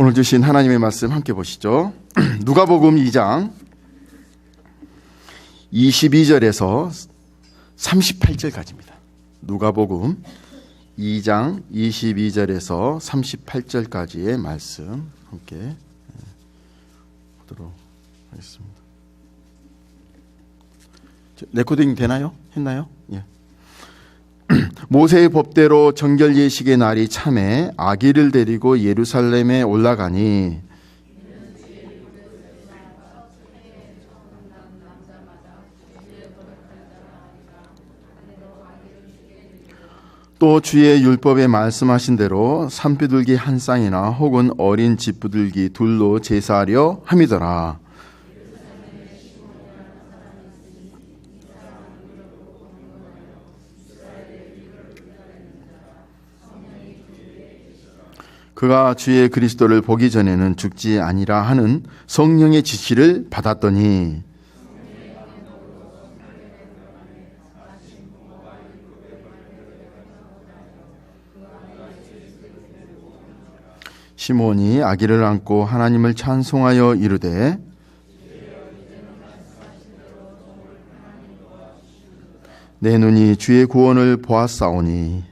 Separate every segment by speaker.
Speaker 1: 오늘 주신 하나님의 말씀 함께 보시죠. 누가복음 2장 22절에서 38절까지입니다. 누가복음 2장 22절에서 38절까지의 말씀 함께 보도록 하겠습니다. 레코딩 되나요? 했나요? 예. 모세의 법대로 정결 예식의 날이 참에 아기를 데리고 예루살렘에 올라가니 또 주의 율법에 말씀하신 대로 산비둘기 한 쌍이나 혹은 어린 집비둘기 둘로 제사하려 함이더라. 그가 주의 그리스도를 보기 전에는 죽지 아니라 하는 성령의 지시를 받았더니 시몬이 아기를 안고 하나님을 찬송하여 이르되 내 눈이 주의 구원을 보았사오니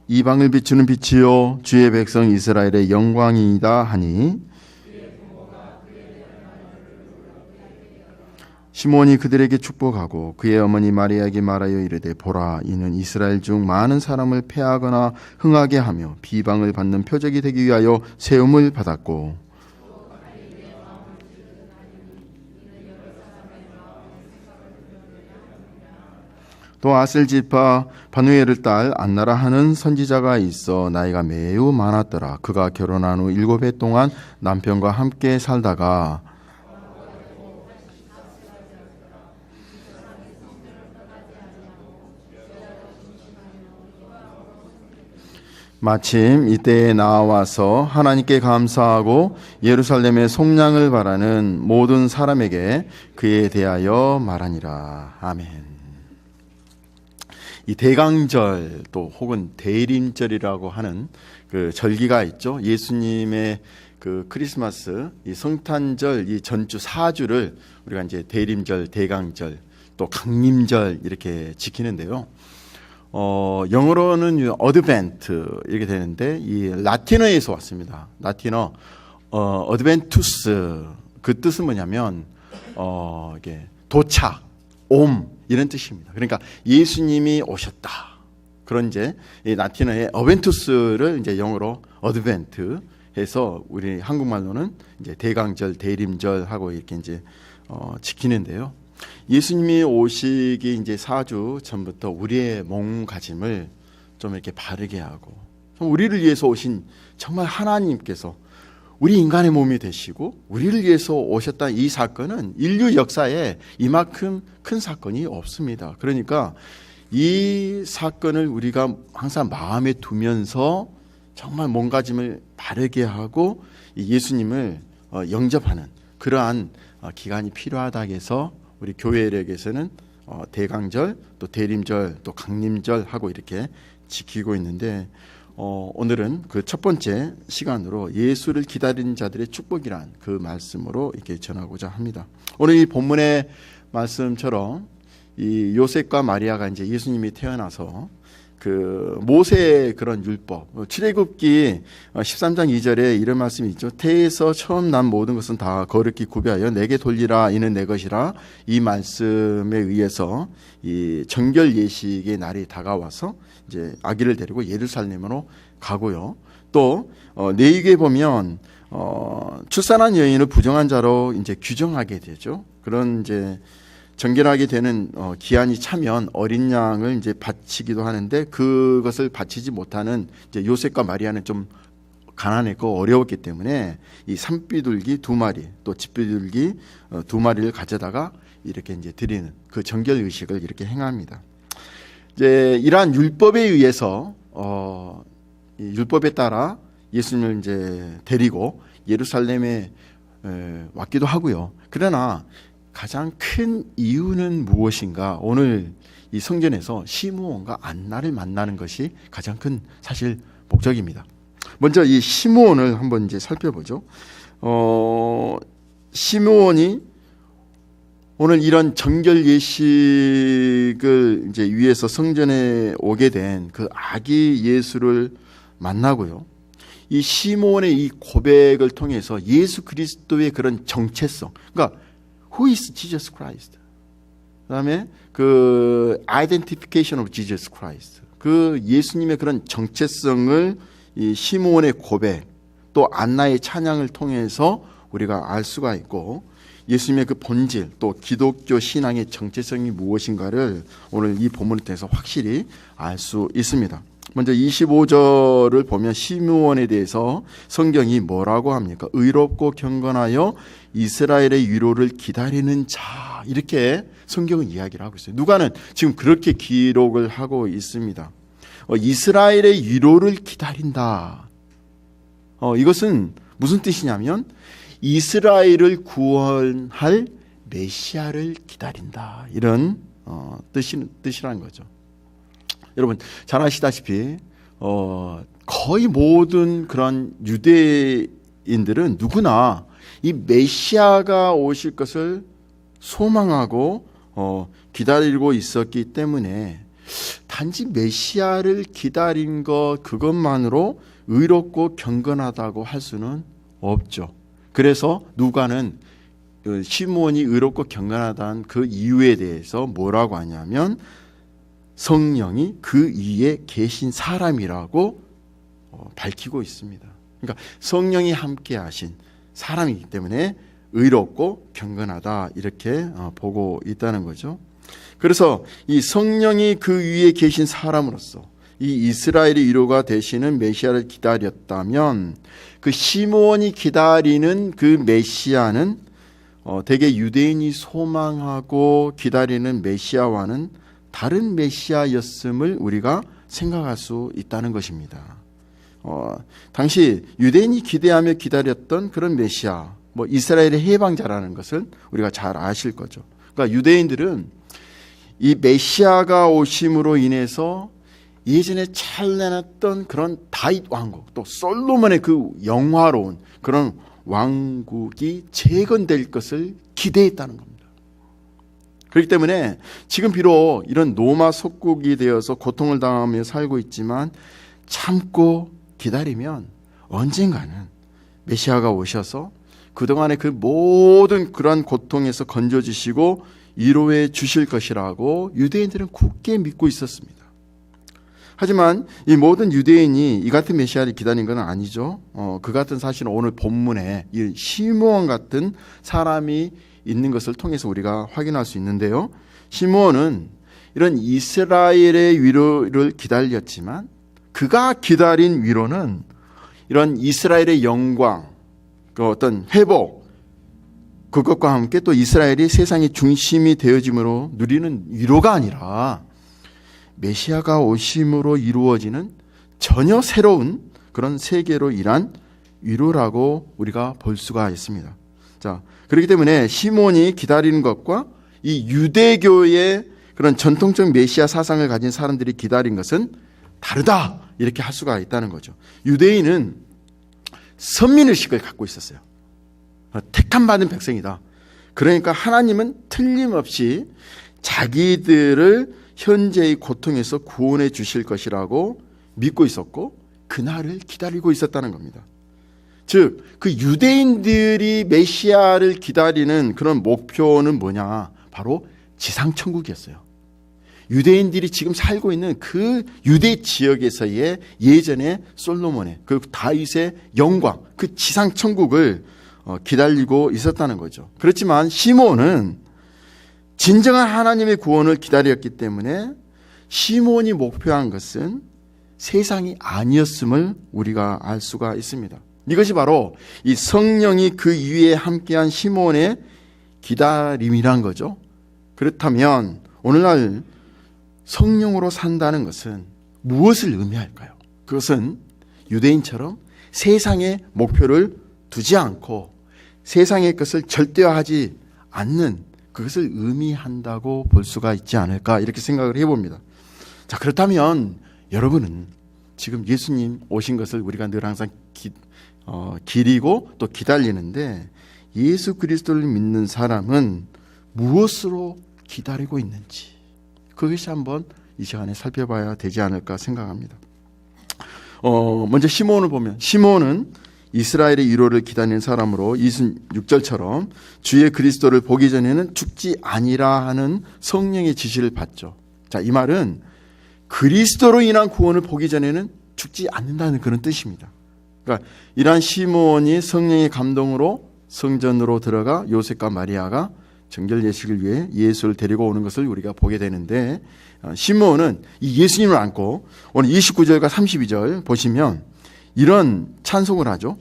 Speaker 1: 이방을 비추는 빛이요 주의 백성 이스라엘의 영광이다 하니 시몬이 그들에게 축복하고 그의 어머니 마리아에게 말하여 이르되 보라 이는 이스라엘 중 많은 사람을 패하거나 흥하게 하며 비방을 받는 표적이 되기 위하여 세움을 받았고 또 아셀 지파 바누엘을 딸 안나라 하는 선지자가 있어 나이가 매우 많았더라. 그가 결혼한 후 7해 동안 남편과 함께 살다가 마침 이때에 나와서 하나님께 감사하고 예루살렘의 속량을 바라는 모든 사람에게 그에 대하여 말하니라. 아멘. 이 대강절 또 혹은 대림절이라고 하는 그 절기가 있죠. 예수님의 그 크리스마스, 이 성탄절, 이 전주 4주를 우리가 이제 대림절, 대강절, 또 강림절 이렇게 지키는데요. 영어로는 어드벤트 이렇게 되는데 이 라틴어에서 왔습니다. 라틴어 어드벤투스 그 뜻은 뭐냐면 이게 도착, 옴 이런 뜻입니다. 그러니까 예수님이 오셨다. 그런 이제 이 라틴어의 어벤투스를 이제 영어로 어드벤트 해서 우리 한국말로는 이제 대강절, 대림절 하고 이렇게 이제 지키는데요. 예수님이 오시기 이제 4주 전부터 우리의 몸가짐을 좀 이렇게 바르게 하고 우리를 위해서 오신 정말 하나님께서 우리 인간의 몸이 되시고 우리를 위해서 오셨다. 이 사건은 인류 역사에 이만큼 큰 사건이 없습니다. 그러니까 이 사건을 우리가 항상 마음에 두면서 정말 몸가짐을 바르게 하고 예수님을 영접하는 그러한 기간이 필요하다 해서 우리 교회력에서는 대강절, 또 대림절, 또 강림절 하고 이렇게 지키고 있는데 오늘은 그 첫 번째 시간으로 예수를 기다리는 자들의 축복이란 그 말씀으로 이렇게 전하고자 합니다. 오늘 이 본문의 말씀처럼 이 요셉과 마리아가 이제 예수님이 태어나서 그 모세의 그런 율법, 출애굽기 13장 2절에 이런 말씀이 있죠. 태에서 처음 난 모든 것은 다 거룩히 구별하여 내게 돌리라 이는 내 것이라. 이 말씀에 의해서 이 정결 예식의 날이 다가와서 이제 아기를 데리고 예루살렘으로 가고요. 또 레위기에 보면 출산한 여인을 부정한 자로 이제 규정하게 되죠. 그런 이제 정결하게 되는 기한이 차면 어린 양을 이제 바치기도 하는데 그것을 바치지 못하는 이제 요셉과 마리아는 좀 가난했고 어려웠기 때문에 이 산비둘기 2마리 또 집비둘기 2마리를 가져다가 이렇게 이제 드리는 그 정결 의식을 이렇게 행합니다. 이제 이러한 율법에 의해서 이 율법에 따라 예수님을 이제 데리고 예루살렘에 왔기도 하고요. 그러나 가장 큰 이유는 무엇인가? 오늘 이 성전에서 시므온과 안나를 만나는 것이 가장 큰 사실 목적입니다. 먼저 이 시므온을 한번 이제 살펴보죠. 시므온이 오늘 이런 정결 예식을 이제 위해서 성전에 오게 된 그 아기 예수를 만나고요. 이 시므온의 이 고백을 통해서 예수 그리스도의 그런 정체성, 그러니까 Who is Jesus Christ? 그다음에 그 Identification of Jesus Christ, 그 예수님의 그런 정체성을 이 시므온의 고백, 또 안나의 찬양을 통해서 우리가 알 수가 있고, 예수님의 그 본질, 또 기독교 신앙의 정체성이 무엇인가를 오늘 이 본문을 통해서 확실히 알 수 있습니다. 먼저 25절을 보면 시므온에 대해서 성경이 뭐라고 합니까? 의롭고 경건하여 이스라엘의 위로를 기다리는 자, 이렇게 성경은 이야기를 하고 있어요. 누가는 지금 그렇게 기록을 하고 있습니다. 이스라엘의 위로를 기다린다. 이것은 무슨 뜻이냐면 이스라엘을 구원할 메시아를 기다린다, 이런 뜻이라는 거죠. 여러분 잘 아시다시피 거의 모든 그런 유대인들은 누구나 이 메시아가 오실 것을 소망하고 기다리고 있었기 때문에 단지 메시아를 기다린 것 그것만으로 의롭고 경건하다고 할 수는 없죠. 그래서 누가는 시므온이 의롭고 경건하다는 그 이유에 대해서 뭐라고 하냐면 성령이 그 위에 계신 사람이라고 밝히고 있습니다. 그러니까 성령이 함께 하신 사람이기 때문에 의롭고 경건하다, 이렇게 보고 있다는 거죠. 그래서 이 성령이 그 위에 계신 사람으로서 이 이스라엘의 위로가 되시는 메시아를 기다렸다면 그 시므온이 기다리는 그 메시아는 대개 유대인이 소망하고 기다리는 메시아와는 다른 메시아였음을 우리가 생각할 수 있다는 것입니다. 당시 유대인이 기대하며 기다렸던 그런 메시아, 이스라엘의 해방자라는 것을 우리가 잘 아실 거죠. 그러니까 유대인들은 이 메시아가 오심으로 인해서 예전에 찬란했던 그런 다윗 왕국, 또 솔로몬의 그 영화로운 그런 왕국이 재건될 것을 기대했다는 겁니다. 그렇기 때문에 지금 비록 이런 로마 속국이 되어서 고통을 당하며 살고 있지만 참고 기다리면 언젠가는 메시아가 오셔서 그동안의 그 모든 그러한 고통에서 건져주시고 위로해 주실 것이라고 유대인들은 굳게 믿고 있었습니다. 하지만 이 모든 유대인이 이 같은 메시아를 기다린 건 아니죠. 그 같은 사실은 오늘 본문에 이 시므온 같은 사람이 있는 것을 통해서 우리가 확인할 수 있는데요. 시므온은 이런 이스라엘의 위로를 기다렸지만 그가 기다린 위로는 이런 이스라엘의 영광, 그 어떤 회복, 그것과 함께 또 이스라엘이 세상의 중심이 되어짐으로 누리는 위로가 아니라 메시아가 오심으로 이루어지는 전혀 새로운 그런 세계로 일한 위로라고 우리가 볼 수가 있습니다. 자, 그렇기 때문에 시므온이 기다리는 것과 이 유대교의 그런 전통적 메시아 사상을 가진 사람들이 기다린 것은 다르다, 이렇게 할 수가 있다는 거죠. 유대인은 선민의식을 갖고 있었어요. 택함 받은 백성이다. 그러니까 하나님은 틀림없이 자기들을 현재의 고통에서 구원해 주실 것이라고 믿고 있었고 그날을 기다리고 있었다는 겁니다. 즉, 그 유대인들이 메시아를 기다리는 그런 목표는 뭐냐? 바로 지상천국이었어요. 유대인들이 지금 살고 있는 그 유대 지역에서의 예전에 솔로몬의 그 다윗의 영광, 그 지상천국을 기다리고 있었다는 거죠. 그렇지만 시므온은 진정한 하나님의 구원을 기다렸기 때문에 시므온이 목표한 것은 세상이 아니었음을 우리가 알 수가 있습니다. 이것이 바로 이 성령이 그 위에 함께한 시므온의 기다림이란 거죠. 그렇다면 오늘날 성령으로 산다는 것은 무엇을 의미할까요? 그것은 유대인처럼 세상의 목표를 두지 않고 세상의 것을 절대화하지 않는 그것을 의미한다고 볼 수가 있지 않을까, 이렇게 생각을 해봅니다. 자, 그렇다면 여러분은 지금 예수님 오신 것을 우리가 늘 항상 기리고 또 기다리는데, 예수 그리스도를 믿는 사람은 무엇으로 기다리고 있는지, 그것이 한번 이 시간에 살펴봐야 되지 않을까 생각합니다. 먼저 시므온을 보면, 시므온은 이스라엘의 위로를 기다리는 사람으로 26절처럼 주의 그리스도를 보기 전에는 죽지 아니라 하는 성령의 지시를 받죠. 자, 이 말은 그리스도로 인한 구원을 보기 전에는 죽지 않는다는 그런 뜻입니다. 그러니까 이러한 시므온이 성령의 감동으로 성전으로 들어가 요셉과 마리아가 정결 예식을 위해 예수를 데리고 오는 것을 우리가 보게 되는데, 시므온은 이 예수님을 안고 오늘 29절과 32절 보시면 이런 찬송을 하죠.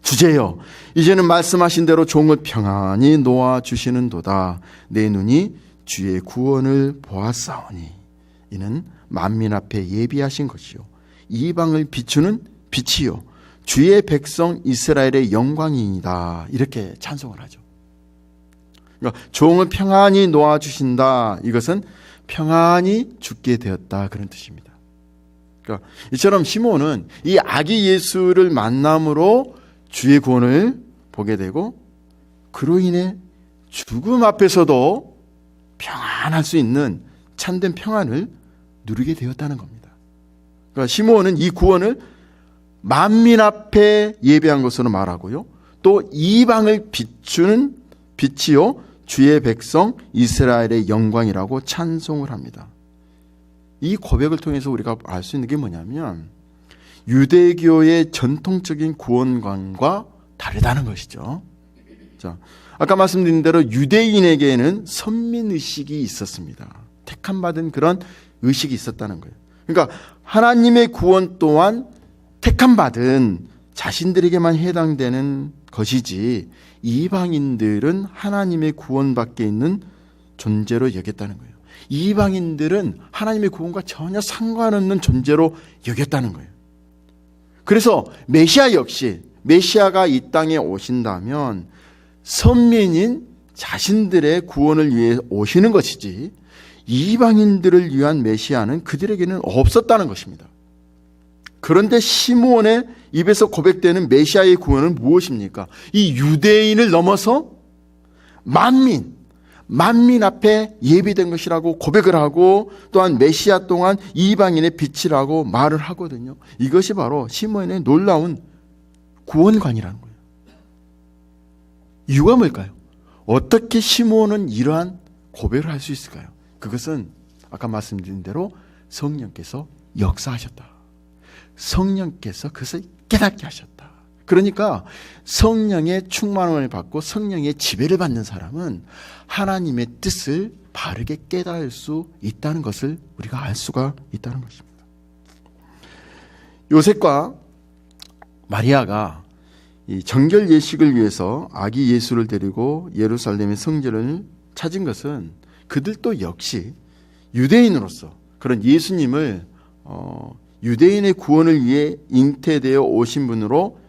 Speaker 1: 주제여, 이제는 말씀하신 대로 종을 평안히 놓아주시는도다. 내 눈이 주의 구원을 보았사오니 이는 만민 앞에 예비하신 것이요 이방을 비추는 빛이요 주의 백성 이스라엘의 영광이니이다. 이렇게 찬송을 하죠. 그러니까 종을 평안히 놓아주신다, 이것은 평안히 죽게 되었다, 그런 뜻입니다. 그러니까 이처럼 시므온은 이 아기 예수를 만남으로 주의 구원을 보게 되고, 그로 인해 죽음 앞에서도 평안할 수 있는 참된 평안을 누리게 되었다는 겁니다. 그러니까 시므온은 이 구원을 만민 앞에 예배한 것으로 말하고요, 또 이방을 비추는 빛이요 주의 백성 이스라엘의 영광이라고 찬송을 합니다. 이 고백을 통해서 우리가 알 수 있는 게 뭐냐면, 유대교의 전통적인 구원관과 다르다는 것이죠. 자, 아까 말씀드린 대로 유대인에게는 선민의식이 있었습니다. 택함받은 그런 의식이 있었다는 거예요. 그러니까 하나님의 구원 또한 택함받은 자신들에게만 해당되는 것이지, 이방인들은 하나님의 구원 밖에 있는 존재로 여겼다는 거예요. 이방인들은 하나님의 구원과 전혀 상관없는 존재로 여겼다는 거예요. 그래서 메시아 역시, 메시아가 이 땅에 오신다면 선민인 자신들의 구원을 위해 오시는 것이지, 이방인들을 위한 메시아는 그들에게는 없었다는 것입니다. 그런데 시므온의 입에서 고백되는 메시아의 구원은 무엇입니까? 이 유대인을 넘어서 만민 앞에 예비된 것이라고 고백을 하고, 또한 메시아 동안 이방인의 빛이라고 말을 하거든요. 이것이 바로 시므온의 놀라운 구원관이라는 거예요. 이유가 뭘까요? 어떻게 시므온은 이러한 고백을 할 수 있을까요? 그것은 아까 말씀드린 대로 성령께서 역사하셨다. 성령께서 그것을 깨닫게 하셨다. 그러니까 성령의 충만함을 받고 성령의 지배를 받는 사람은 하나님의 뜻을 바르게 깨달을 수 있다는 것을 우리가 알 수가 있다는 것입니다. 요셉과 마리아가 이 정결 예식을 위해서 아기 예수를 데리고 예루살렘의 성전을 찾은 것은 그들도 역시 유대인으로서 그런 예수님을 유대인의 구원을 위해 잉태되어 오신 분으로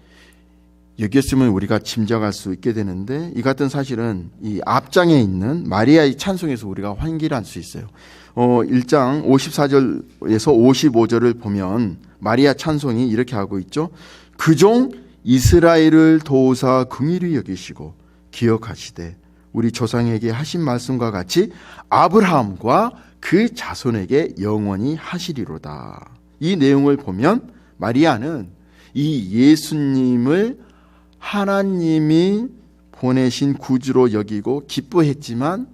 Speaker 1: 여겼으면 우리가 짐작할 수 있게 되는데, 이 같은 사실은 이 앞장에 있는 마리아의 찬송에서 우리가 환기할 수 있어요. 1장 54절에서 55절을 보면 마리아 찬송이 이렇게 하고 있죠. 그 종 이스라엘을 도우사 긍휼히 여기시고 기억하시되 우리 조상에게 하신 말씀과 같이 아브라함과 그 자손에게 영원히 하시리로다. 이 내용을 보면 마리아는 이 예수님을 하나님이 보내신 구주로 여기고 기뻐했지만,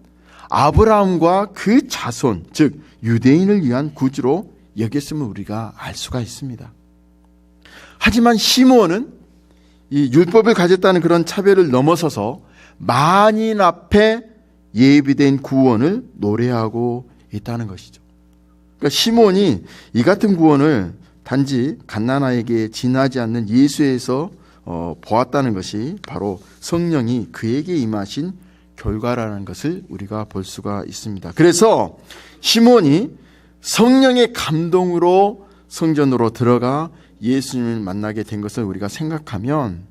Speaker 1: 아브라함과 그 자손, 즉 유대인을 위한 구주로 여겼음을 우리가 알 수가 있습니다. 하지만 시므온은 이 율법을 가졌다는 그런 차별을 넘어서서 만인 앞에 예비된 구원을 노래하고 있다는 것이죠. 그러니까 시므온이 이 같은 구원을 단지 갓난아에게 지나지 않는 예수에서 보았다는 것이 바로 성령이 그에게 임하신 결과라는 것을 우리가 볼 수가 있습니다. 그래서 시므온이 성령의 감동으로 성전으로 들어가 예수님을 만나게 된 것을 우리가 생각하면,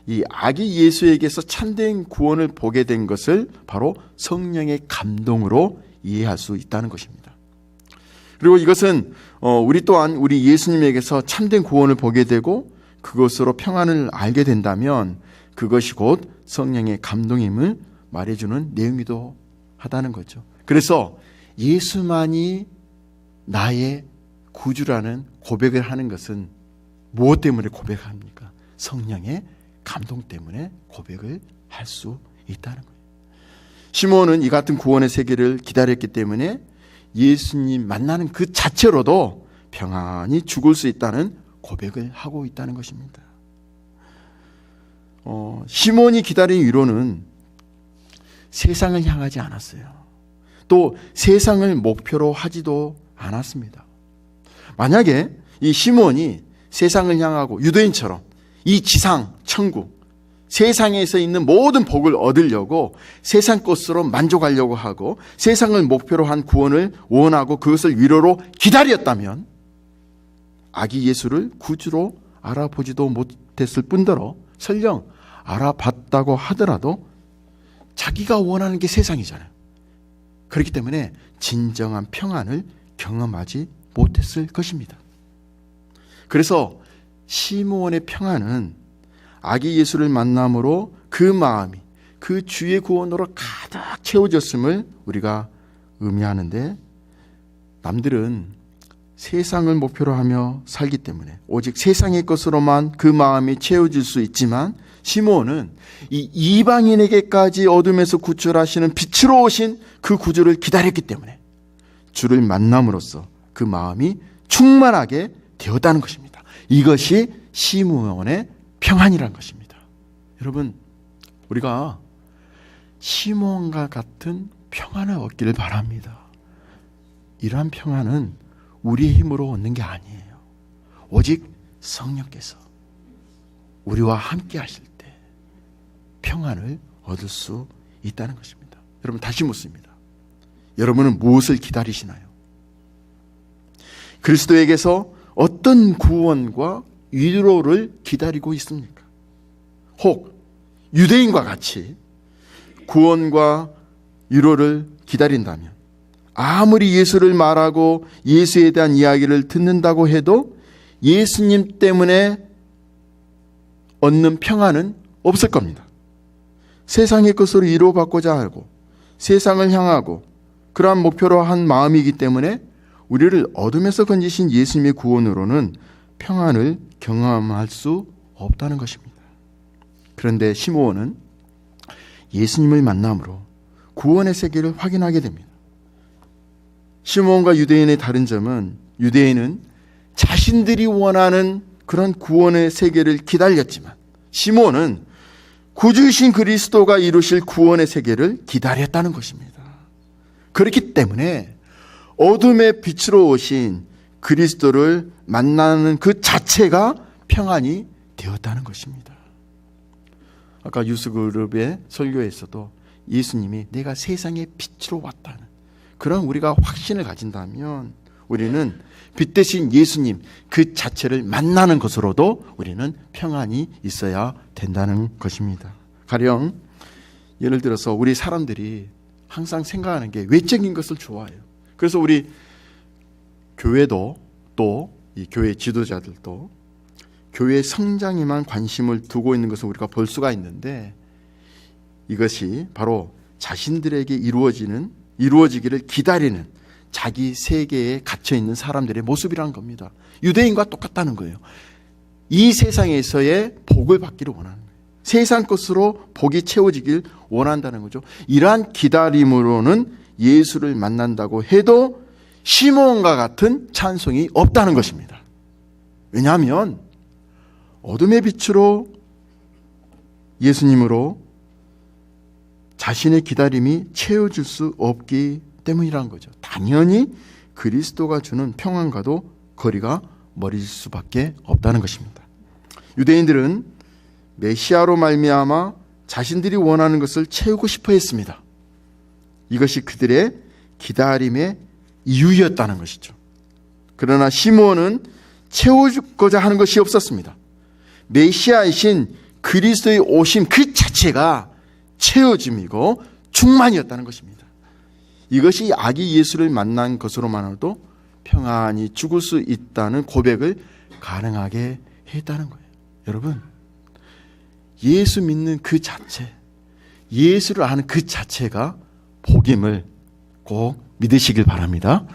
Speaker 1: 이 아기 예수에게서 참된 구원을 보게 된 것을 바로 성령의 감동으로 이해할 수 있다는 것입니다. 그리고 이것은 우리 또한 우리 예수님에게서 참된 구원을 보게 되고 그것으로 평안을 알게 된다면 그것이 곧 성령의 감동임을 말해주는 내용이기도 하다는 거죠. 그래서 예수만이 나의 구주라는 고백을 하는 것은 무엇 때문에 고백합니까? 성령의 감동 때문에 고백을 할 수 있다는 거예요. 시몬은 이 같은 구원의 세계를 기다렸기 때문에 예수님 만나는 그 자체로도 평안히 죽을 수 있다는 고백을 하고 있다는 것입니다. 시몬이 기다린 위로는 세상을 향하지 않았어요. 또 세상을 목표로 하지도 않았습니다. 만약에 이 시몬이 세상을 향하고 유대인처럼 이 지상, 천국, 세상에서 있는 모든 복을 얻으려고 세상 것으로 만족하려고 하고 세상을 목표로 한 구원을 원하고 그것을 위로로 기다렸다면 아기 예수를 구주로 알아보지도 못했을 뿐더러 설령 알아봤다고 하더라도 자기가 원하는 게 세상이잖아요. 그렇기 때문에 진정한 평안을 경험하지 못했을 것입니다. 그래서 시몬의 평안은 아기 예수를 만남으로 그 마음이 그 주의 구원으로 가득 채워졌음을 우리가 의미하는데, 남들은 세상을 목표로 하며 살기 때문에 오직 세상의 것으로만 그 마음이 채워질 수 있지만 시몬은 이 이방인에게까지 어둠에서 구출하시는 빛으로 오신 그 구주를 기다렸기 때문에 주를 만남으로써 그 마음이 충만하게 되었다는 것입니다. 이것이 시몬의 평안이라는 것입니다. 여러분, 우리가 시몬과 같은 평안을 얻기를 바랍니다. 이러한 평안은 우리의 힘으로 얻는 게 아니에요. 오직 성령께서 우리와 함께 하실 때 평안을 얻을 수 있다는 것입니다. 여러분, 다시 묻습니다. 여러분은 무엇을 기다리시나요? 그리스도에게서 어떤 구원과 위로를 기다리고 있습니까? 혹 유대인과 같이 구원과 위로를 기다린다면 아무리 예수를 말하고 예수에 대한 이야기를 듣는다고 해도 예수님 때문에 얻는 평안은 없을 겁니다. 세상의 것으로 위로받고자 하고 세상을 향하고 그러한 목표로 한 마음이기 때문에 우리를 어둠에서 건지신 예수님의 구원으로는 평안을 경험할 수 없다는 것입니다. 그런데 시므온은 예수님을 만남으로 구원의 세계를 확인하게 됩니다. 시므온과 유대인의 다른 점은 유대인은 자신들이 원하는 그런 구원의 세계를 기다렸지만 시므온은 구주이신 그리스도가 이루실 구원의 세계를 기다렸다는 것입니다. 그렇기 때문에 어둠의 빛으로 오신 그리스도를 만나는 그 자체가 평안이 되었다는 것입니다. 아까 유스그룹의 설교에서도 예수님이 내가 세상의 빛으로 왔다는 그런 우리가 확신을 가진다면 우리는 빛 대신 예수님 그 자체를 만나는 것으로도 우리는 평안이 있어야 된다는 것입니다. 가령 예를 들어서 우리 사람들이 항상 생각하는 게 외적인 것을 좋아해요. 그래서 우리 교회도 또 이 교회 지도자들도 교회 성장에만 관심을 두고 있는 것을 우리가 볼 수가 있는데 이것이 바로 자신들에게 이루어지기를 기다리는 자기 세계에 갇혀 있는 사람들의 모습이라는 겁니다. 유대인과 똑같다는 거예요. 이 세상에서의 복을 받기를 원하는 거예요. 세상 것으로 복이 채워지길 원한다는 거죠. 이러한 기다림으로는 예수를 만난다고 해도 시몬과 같은 찬송이 없다는 것입니다. 왜냐하면 어둠의 빛으로 예수님으로 자신의 기다림이 채워질 수 없기 때문이라는 거죠. 당연히 그리스도가 주는 평안과도 거리가 멀어질 수밖에 없다는 것입니다. 유대인들은 메시아로 말미암아 자신들이 원하는 것을 채우고 싶어 했습니다. 이것이 그들의 기다림의 이유였다는 것이죠. 그러나 시므온은 채워주고자 하는 것이 없었습니다. 메시아이신 그리스도의 오심 그 자체가 채워짐이고 충만이었다는 것입니다. 이것이 아기 예수를 만난 것으로만으로도 평안히 죽을 수 있다는 고백을 가능하게 했다는 거예요. 여러분, 예수 믿는 그 자체, 예수를 아는 그 자체가 복임을 꼭 믿으시길 바랍니다.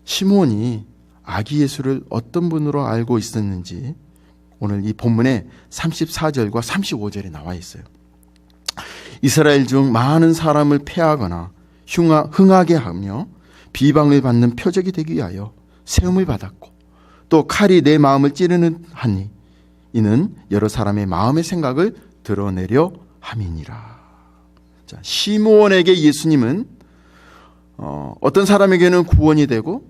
Speaker 1: 시몬이 아기 예수를 어떤 분으로 알고 있었는지 오늘 이 본문에 34절과 35절에 나와 있어요. 이스라엘 중 많은 사람을 패하거나 흥하게 하며 비방을 받는 표적이 되기 위하여 세움을 받았고 또 칼이 내 마음을 찌르는 하니 이는 여러 사람의 마음의 생각을 드러내려 함이니라. 자, 시므온에게 예수님은 어떤 사람에게는 구원이 되고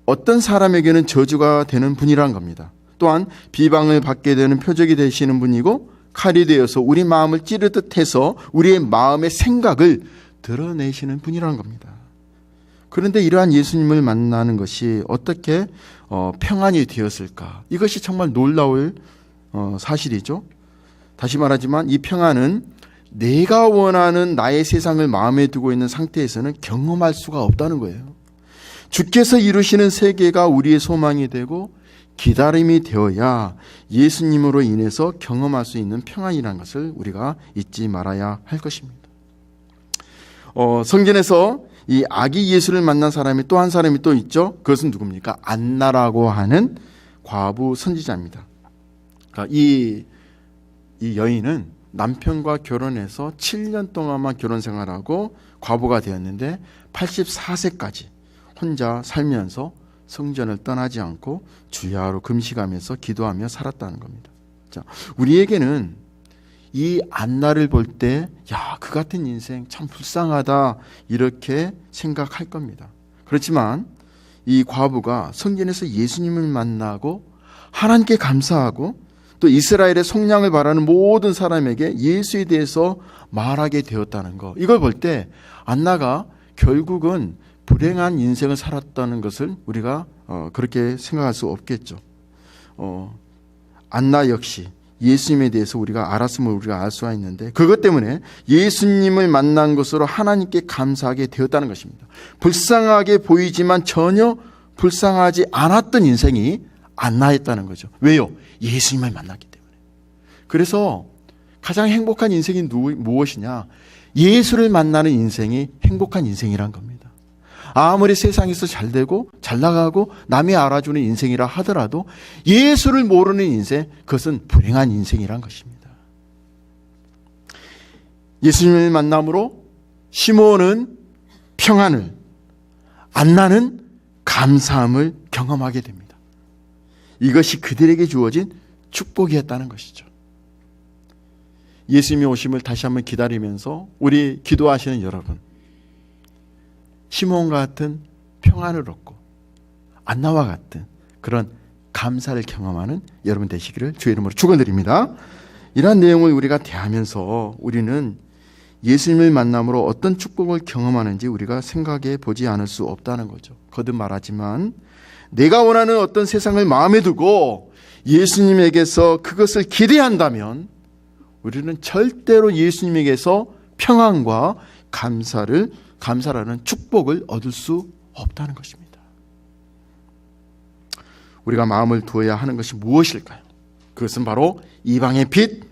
Speaker 1: 어떤 사람에게는 저주가 되는 분이란 겁니다. 또한 비방을 받게 되는 표적이 되시는 분이고 칼이 되어서 우리 마음을 찌르듯 해서 우리의 마음의 생각을 드러내시는 분이란 겁니다. 그런데 이러한 예수님을 만나는 것이 어떻게 평안이 되었을까? 이것이 정말 놀라울 사실이죠. 다시 말하지만 이 평안은 내가 원하는 나의 세상을 마음에 두고 있는 상태에서는 경험할 수가 없다는 거예요. 주께서 이루시는 세계가 우리의 소망이 되고 기다림이 되어야 예수님으로 인해서 경험할 수 있는 평안이라는 것을 우리가 잊지 말아야 할 것입니다. 성전에서 이 아기 예수를 만난 사람이 또 한 사람이 또 있죠. 그것은 누굽니까? 안나라고 하는 과부 선지자입니다. 그러니까 이 여인은 남편과 결혼해서 7년 동안만 결혼 생활하고 과부가 되었는데 84세까지 혼자 살면서 성전을 떠나지 않고 주야로 금식하면서 기도하며 살았다는 겁니다. 자, 우리에게는 이 안나를 볼 때, 야, 그 같은 인생 참 불쌍하다 이렇게 생각할 겁니다. 그렇지만 이 과부가 성전에서 예수님을 만나고 하나님께 감사하고 또 이스라엘의 속량을 바라는 모든 사람에게 예수에 대해서 말하게 되었다는 거, 이걸 볼 때 안나가 결국은 불행한 인생을 살았다는 것을 우리가 그렇게 생각할 수 없겠죠. 안나 역시 예수님에 대해서 우리가 알았음을 우리가 알 수가 있는데 그것 때문에 예수님을 만난 것으로 하나님께 감사하게 되었다는 것입니다. 불쌍하게 보이지만 전혀 불쌍하지 않았던 인생이 안나였다는 거죠. 왜요? 예수님을 만났기 때문에. 그래서 가장 행복한 인생이 무엇이냐? 예수를 만나는 인생이 행복한 인생이란 겁니다. 아무리 세상에서 잘 되고 잘 나가고 남이 알아주는 인생이라 하더라도 예수를 모르는 인생, 그것은 불행한 인생이란 것입니다. 예수님을 만남으로 시몬은 평안을, 안나는 감사함을 경험하게 됩니다. 이것이 그들에게 주어진 축복이었다는 것이죠. 예수님이 오심을 다시 한번 기다리면서 우리 기도하시는 여러분, 시몬과 같은 평안을 얻고 안나와 같은 그런 감사를 경험하는 여러분 되시기를 주의 이름으로 축원드립니다. 이러한 내용을 우리가 대하면서 우리는 예수님을 만남으로 어떤 축복을 경험하는지 우리가 생각해 보지 않을 수 없다는 거죠. 거듭 말하지만 내가 원하는 어떤 세상을 마음에 두고 예수님에게서 그것을 기대한다면 우리는 절대로 예수님에게서 평안과 감사라는 축복을 얻을 수 없다는 것입니다. 우리가 마음을 두어야 하는 것이 무엇일까요? 그것은 바로 이방의 빛,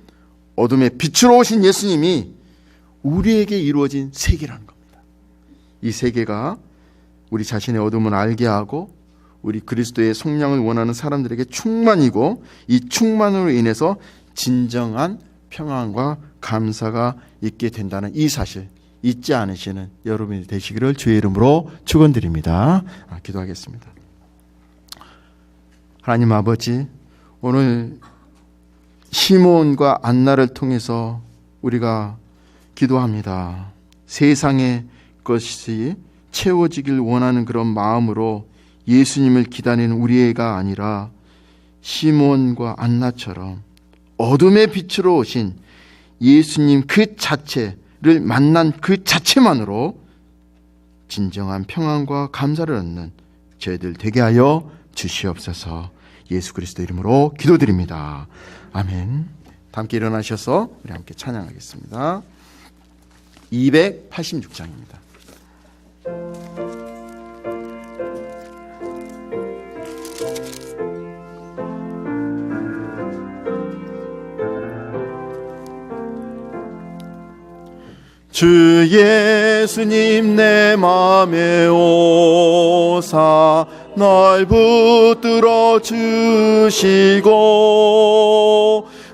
Speaker 1: 어둠의 빛으로 오신 예수님이 우리에게 이루어진 세계라는 겁니다. 이 세계가 우리 자신의 어둠을 알게 하고 우리 그리스도의 속량을 원하는 사람들에게 충만이고 이 충만으로 인해서 진정한 평안과 감사가 있게 된다는 이 사실 잊지 않으시는 여러분이 되시기를 주의 이름으로 축원드립니다. 기도하겠습니다. 하나님 아버지, 오늘 시몬과 안나를 통해서 우리가 기도합니다. 세상의 것이 채워지길 원하는 그런 마음으로 예수님을 기다리는 우리가 아니라 시몬과 안나처럼 어둠의 빛으로 오신 예수님 그 자체를 만난 그 자체만으로 진정한 평안과 감사를 얻는 저희들 되게 하여 주시옵소서. 예수 그리스도 이름으로 기도드립니다. 아멘. 다 함께 일어나셔서 우리 함께 찬양하겠습니다. 286장입니다. 주 예수님 내 맘에 오사 날 붙들어 주시고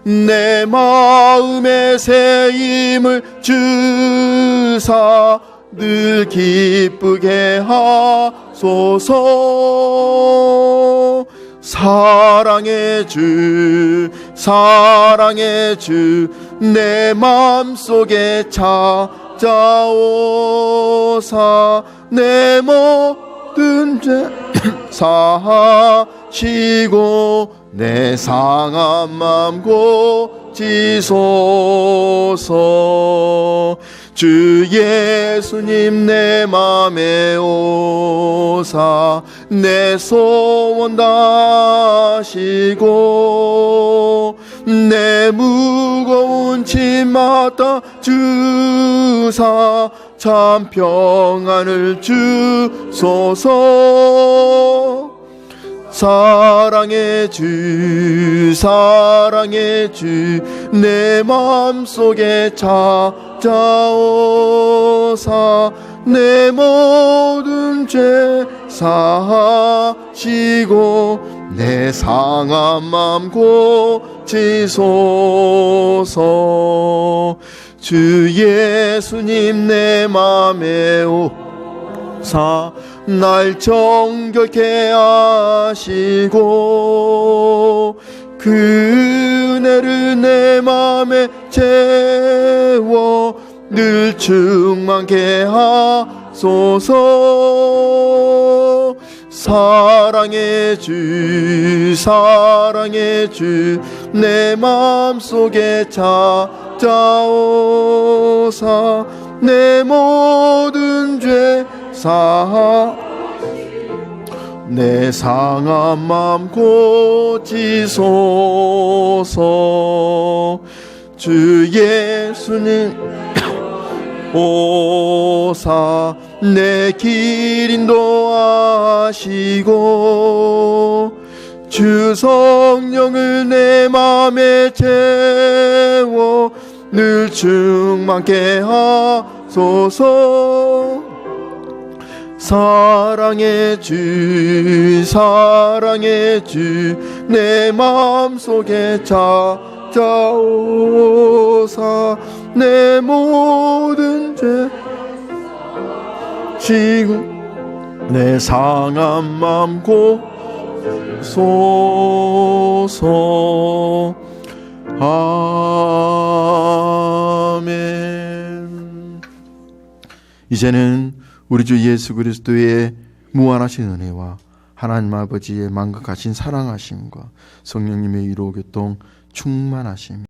Speaker 1: 내 마음에 새 힘을 주사 늘 기쁘게 하소서. 사랑의 주 내 맘속에 찾아오사 내 모든 죄 사하시고 내 상한 맘 고치소서. 주 예수님 내 맘에 오사 내 소원 다하시고 내 무거운 짐 맡아 주사 참 평안을 주소서. 사랑의 주 내 맘속에 찾아오사 내 모든 죄 사하시고 내 상한 맘 고치소서. 주 예수님 내 맘에 오사 날 정결케 하시고 그 은혜를 내 맘에 채워 늘 충만케 하소서. 사랑의 주 내 맘속에 찾아오사 내 모든 죄 사하 내 상한 맘 고치소서. 주 예수님 오사 내 길 인도하시고 주 성령을 내 맘에 채워 늘 충만케 하소서. 사랑의 주 내 맘속에 찾아오사 내 모든 죄 지고 내 상한 맘 고소서. 아멘. 이제는 우리 주 예수 그리스도의 무한하신 은혜와 하나님 아버지의 만극하신 사랑하심과 성령님의 위로 교통 충만하심